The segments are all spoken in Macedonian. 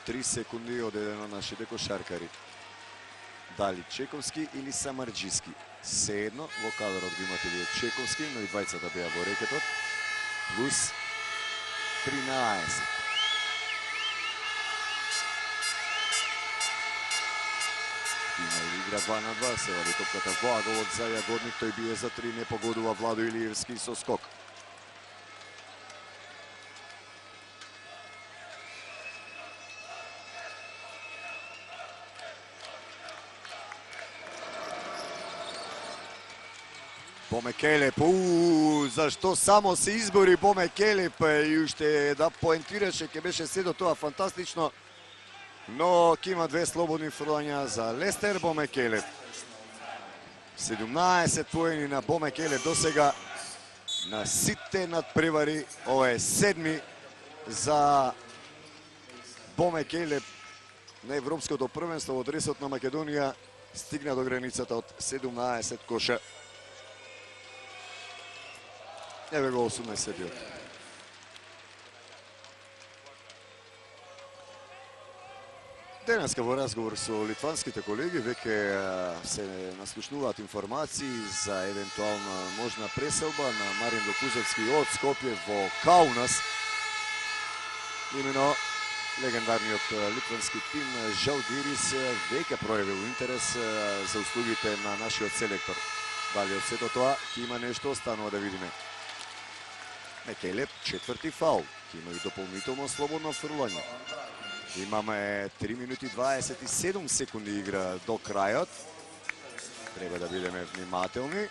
3 секунди од еден од нашите кошаркари. Дали Чековски или Самарџиски. Сеедно, во кадрот го имате вие Чековски, но и двајцата беа во рекетот. Плюс 13. Има и игра 2 на 2, се вади топката во аголот за Јагодник, тој бие за 3, не погодува Владо Илиевски со скок. Боме Келеп, зашто само се избори Боме Келеп и уште да поентираше, ке беше се до тоа фантастично, но ке има 2 слободни фрлања за Лестер. Боме Келеп 17 поени на Боме Келеп до сега на сите надпревари. Ова е 7ми за Боме Келеп на Европското првенство во дресот на Македонија, стигна до границата од 17 коша. Еве го 18-тиот. Денеска во разговор со литванските колеги веќе се наслушнуваат информации за евентуална можна преселба на Марин Локузевски од Скопје во Каунас. Имено легендарниот литвански тим Žalgiris веќе проявил интерес за услугите на нашиот селектор. Дали од сето тоа ќе има нешто, останува да видиме. Мекелеп, 4ти фаул. Ќе има и дополнително слободно фрлање. Имаме 3 минути 27 секунди игра до крајот. Треба да бидеме внимателни.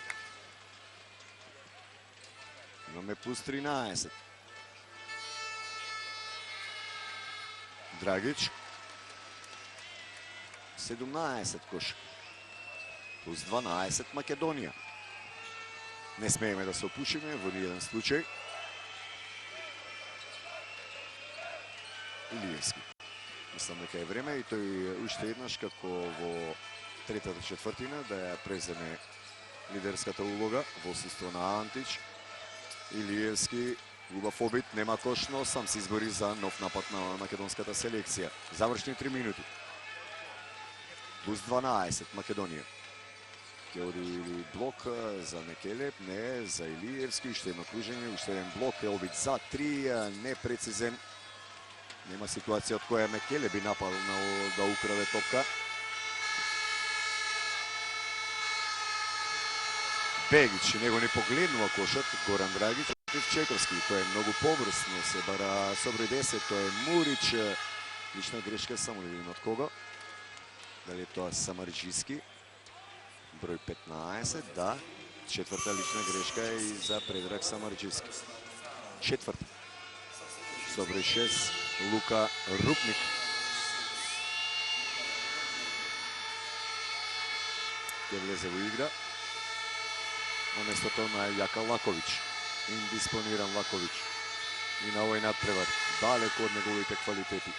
Имаме плюс 13. Драгич. 17 кош. Плюс 12 Македонија. Не смееме да се опушиме во ниеден случај. Илиевски. Мислам дека е време и тој уште еднаш како во третата четвртина да ја преземе лидерската улога во отсуство на Антич. Илиевски, убав обид, нема кош, но сам се избори за нов напад на македонската селекција. Завршни 3 минути. Плюс 12 Македонија. Ќе оди блок за Мекелеп, не, за Илиевски, уште едно кружење, уште еден блок, е обид за 3, непрецизен. Нема ситуација од која Мекелеп би напал да украде топка. Бегич, него не погледнува кошот, Горан Драгич против Чековски. Тоа е многу поврсно, се бара со број 10, тоа е Мурич. Лична грешка, само да видим од кого. Дали е тоа Самарџиски. Број 15, да. Четврта лична грешка е и за Предраг Самарџиски. Четврта. Со број 6, Лука Рупник. Ке влезе во игра. На местото на Јака Лакович. Индиспониран Лакович. И на овој надпревар. Далеко од неговите квалитети.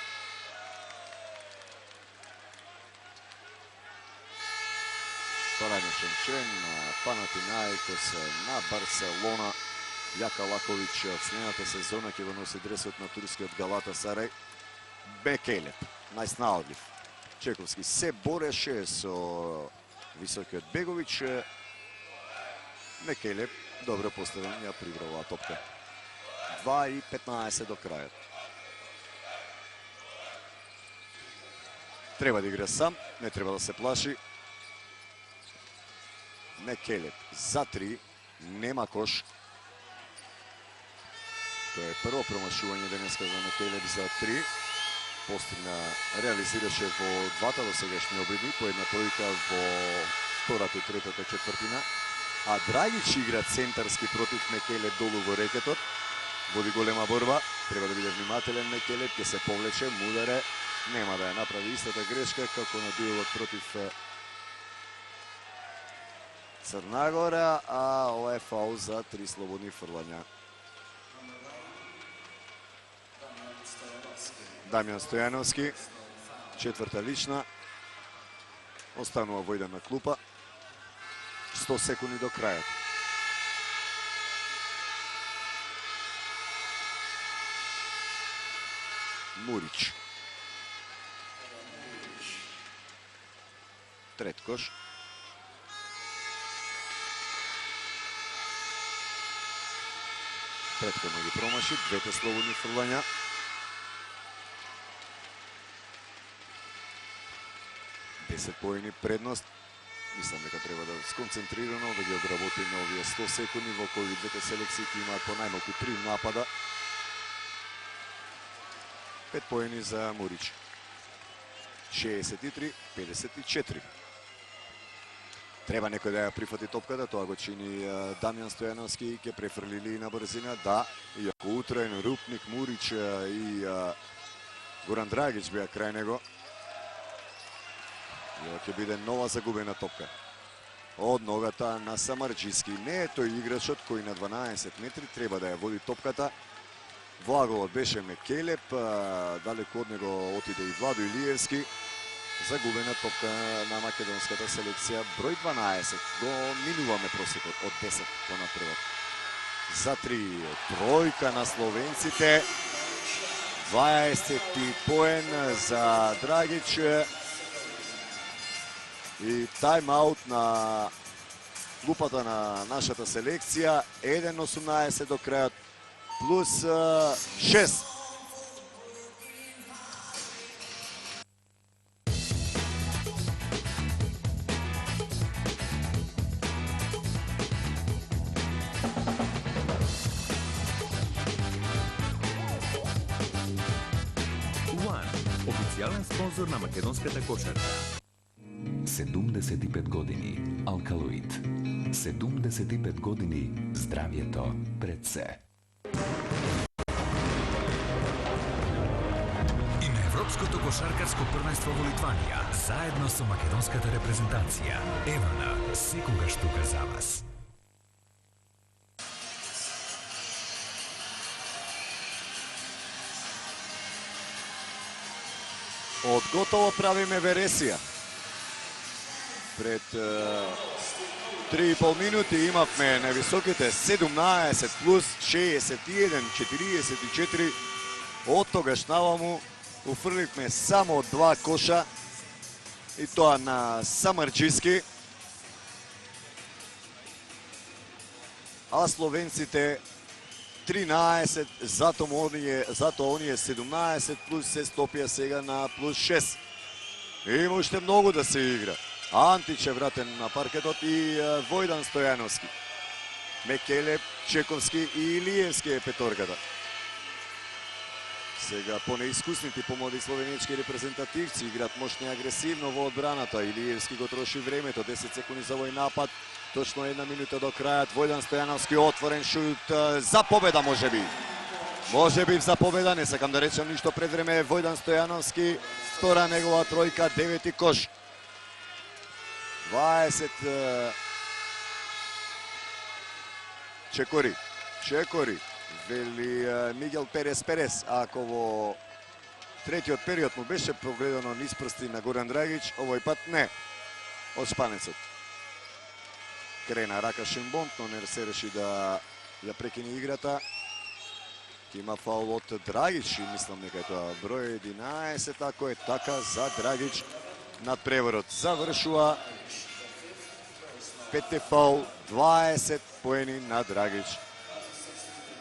Поранешен член на Панатинаикос на Барселона. Јака Лакович од следната сезона ќе го носи дресот на турскиот Галатасарај. Мекелеп, најснаодлив. Чековски се бореше со високиот Бегович. Мекелеп добро поставен, ја прибра оваа топка. 2:15 до крајот. Треба да игра сам, не треба да се плаши. Мекелеп за 3, нема кош. Тоа е прво промашување денеска за Мекелеп за 3. Постигна, реализираше во двата досегашни обиди, по една тројка во втората и третата четвртина. А Драгич игра центарски против Мекелеп долу во рекетот. Води голема борба, треба да биде внимателен Мекелеп, ќе се повлече, мударе, нема да ја направи истата грешка како на дуелот против Црнагора, а ова е фаул за 3 слободни фрлања. Дамјан Стојановски, четврта лична, останува во еден на клупа, 100 секунди до крајот. Мурич. трет кош. Претходно ги промаши, двете слободни фрлања. Десет поени предност. Мислам дека треба да сконцентрирано да ги одработиме овие 100 секунди во кои двете селекции имаат по најмалку 3 напада. 5 поени за Мурич. 63-54. Треба некој да ја прифати топката, тоа го чини Дамјан Стојановски, ќе префрлили на брзина, да, иако Утраен, Рупник, Мурич и Горан Драгич беа крај него. Ова ќе биде нова загубена топка. Од ногата на Самарџиски. Не е тој играчот кој на 12 метри треба да ја води топката. Во аголот беше Мекелеп, далеку од него отиде и Владо Илиевски. Загубена топка на македонската селекција. Број 12. Го минуваме просекот од 10 понапред. За 3. Тројка на словенците. 20 поен за Драгич. И тайм-аут на лупата на нашата селекција. 1:18 до крајот. Плюс 6. Официјален спонзор на македонската кошарка. 75 години Алкалоид. 75 години здравјето пред се. И на Европското кошаркарско првенство во Литванија, заедно со македонската репрезентација. Евана, секогаш тука за вас. Од готово правиме вересија. Пред 3,5 минути имавме невисоките 17 плюс 61, 44. Од тогаш наваму уфрливме само 2 коша и тоа на Самарџиски. А словенците 13, затоа оние 17 плюс се стопија сега на плюс 6. Има уште многу да се игра. Антич е вратен на паркетот и Војдан Стојановски. Мекелеп, Чековски и Илиевски е петорката. Сега понеискусните помлади словенички репрезентативци играат мощно и агресивно во одбраната. Илиевски го троши времето, 10 секунди за овој напад. Точно 1 минута до крајот. Војдан Стојановски отворен шут за победа можеби. Можеби за победа, не сакам да речем ништо пред време. Војдан Стојановски, втора негова тројка, 9 кош. 20 Чекори, вели Мигел Перес, ако во третиот период му беше прогледано низ прсти на Горан Драгич, овој пат не. Од шпанецот. Крена рака Шимбонт, но не се реши да ја прекине играта. Има фаул од Драгич и мислам дека е тоа број 11, ако е така за Драгич над преворот. Завршува петте фаул, 20 поени на Драгич.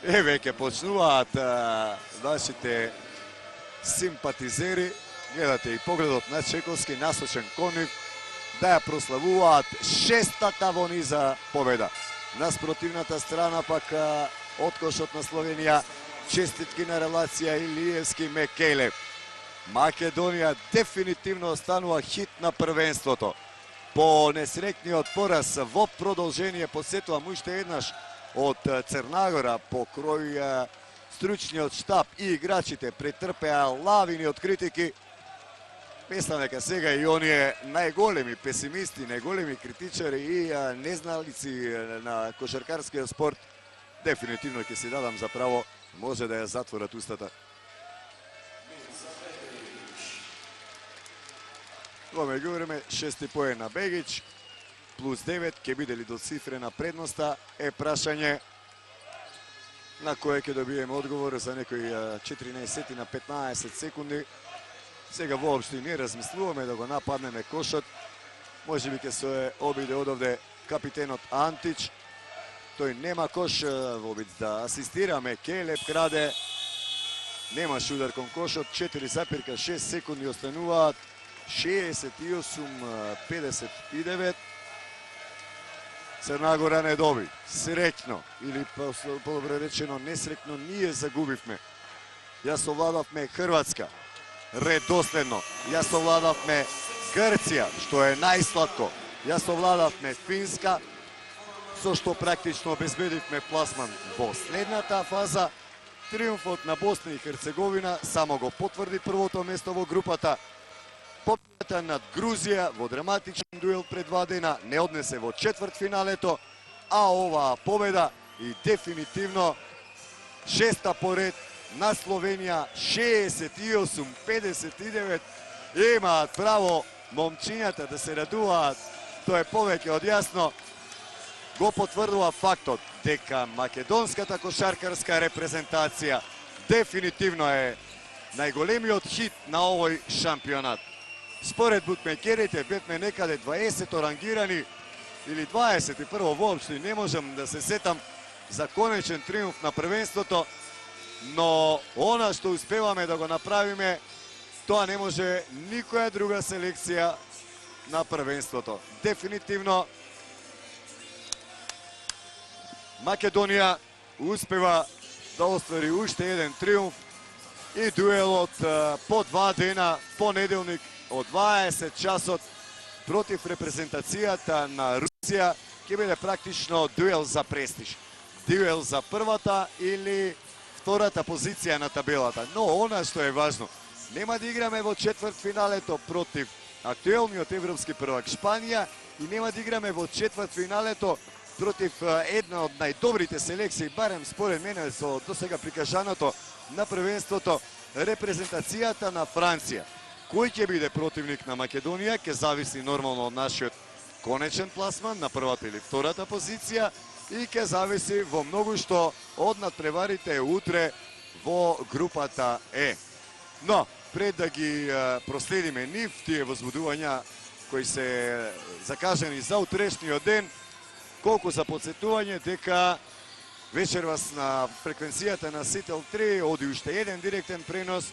Веќе почнуваат нашите симпатизери. Гледате и погледот на Чековски насочен кон нив да ја прославуваат шестата во низа победа. На спротивната страна пак откошот на Словенија. Честитки на релација Илиевски Мекелеп. Македонија дефинитивно останува хит на првенството. По несрекниот пораз во продолжение, посетувам уште еднаш од Црнагора, по крој стручниот штаб и играчите претрпеа лавини од критики. Мислам дека сега и оние најголеми песимисти, најголеми критичари и незналици на кошаркарскиот спорт дефинитивно ќе си дадам за право, може да ја затворат устата. Во меѓувреме, 6 поен на Бегич, плюс 9, ќе биде ли доцифрена предноста, е прашање на кое ќе добиеме одговор за некои 14 на 15 секунди. Сега воопшто не размислуваме да го нападнеме кошот. Може би ќе се обиде одовде капитенот Антич. Тој нема кош во обид да асистира. Мекеле краде. Немаш удар кон кошот. 4,6 секунди остануваат. 68-59. Црна Гора не доби. Среќно, или подобро речено несреќно, ние загубивме. Јас овладавме Хрватска. Редоследно. Јас овладавме Грција, што е најсладко. Јас овладавме Финска, со што практично обезбедивме пласман во следната фаза. Триумфот на Босна и Херцеговина само го потврди првото место во групата. Победата над Грузија во драматичен дуел пред 2 дена не однесе во четвртфиналето, а оваа победа и дефинитивно шеста поред на Словенија 68-59. Имаат право момчињата да се радуваат, тоа е повеќе од јасно. Го потврдува фактот дека македонската кошаркарска репрезентација дефинитивно е најголемиот хит на овој шампионат. Според букмекерите бевме некаде 20 рангирани или 21 воопшто, не можам да се сетам за конечен триумф на првенството, но она што успеваме да го направиме, тоа не може никоја друга селекција на првенството. Дефинитивно Македонија успева да оствари уште еден триумф и дуелот по 2 дена, понеделник од 20 часот против репрезентацијата на Русија ќе биде практично дуел за престиж. Дуел за првата или втората позиција на табелата. Но она што е важно, нема да играме во четвртфиналето против актуелниот европски првак Шпанија и нема да играме во четвртфиналето против една од најдобрите селекции, барем според мене со досега прикажаното на првенството, репрезентацијата на Франција. Кој ќе биде противник на Македонија ќе зависи нормално од нашиот конечен пласман на првата или втората позиција и ќе зависи во многу што од надпреварите утре во групата Е. Но, пред да ги проследиме нив тие возбудувања кои се закажани за утрешниот ден, колку за подсетување дека вечервас на фреквенцијата на Сител 3 оди уште еден директен пренос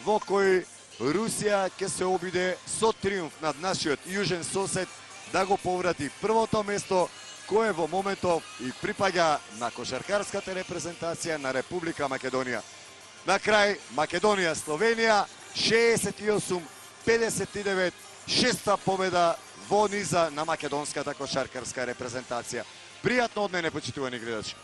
во кој Русија ќе се обиде со триумф над нашиот јужен сосед да го поврати првото место кое во моментов и припаѓа на кошаркарската репрезентација на Република Македонија. На крај Македонија-Словенија 68-59, шеста победа во низа на македонската кошаркарска репрезентација. Пријатно од мене, почитувани гледачи.